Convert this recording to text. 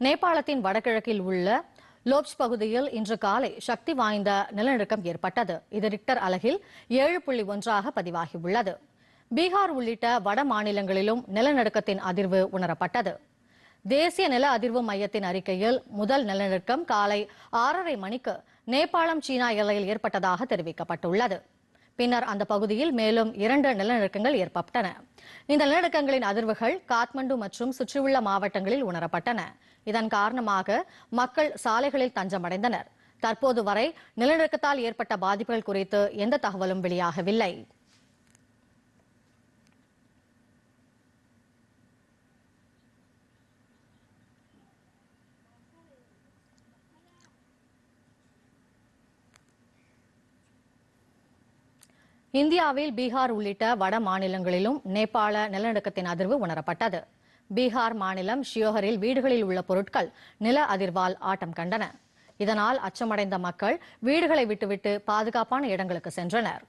நேபாளத்தின் வடகிழக்கில் உள்ள லோப்ஸ் பகுதியில் இன்று காலை சக்தி வாய்ந்த நிலநடுக்கம் ஏற்பட்டது. இது ரிக்டர் அலகில் 7.1 பதிவாகியுள்ளது. பீகார் உள்ளிட்ட வட மாநிலங்களிலும் நிலநடுக்கத்தின் அதிர்வு உணரப்பட்டது. தேசிய நில அதிர்வு மையத்தின் அறிக்கையில் முதல் நிலநடுக்கம் காலை 6:30 மணிக்கு நேபாளம் சீனா எல்லையில் ஏற்பட்டதாக தெரிவிக்கப்பட்டுள்ளது. பின்னர் அந்த பகுதியில் மேலும் 2 நிலநடுக்கங்கள் ஏற்பட்டன. இந்த நிலநடுக்கங்களின் அதிர்வுகள் காத்மண்டு மற்றும் சுற்றியுள்ள மாவட்டங்களில் உணரப்பட்டன. இதன் காரணமாக மக்கள் சாலைகளில் தஞ்சமடைந்தனர். தற்போது வரை நிலநடுக்கத்தால் ஏற்பட்ட பாதிப்புகள் குறித்து எந்த தகவலும் வெளியாகவில்லை. இந்தியாவில் பீகார் உள்ளிட்ட வட மாநிலங்களிலும் நேபாள நிலநடுக்கத்தின் அதிர்வு உணரப்பட்டது. பீகார் மாநிலம் ஷியோகரில் வீடுகளில் உள்ள பொருட்கள் நில அதிர்வால் ஆட்டம் கண்டன. இதனால் அச்சமடைந்த மக்கள் வீடுகளை விட்டுவிட்டு பாதுகாப்பான இடங்களுக்கு சென்றனர்.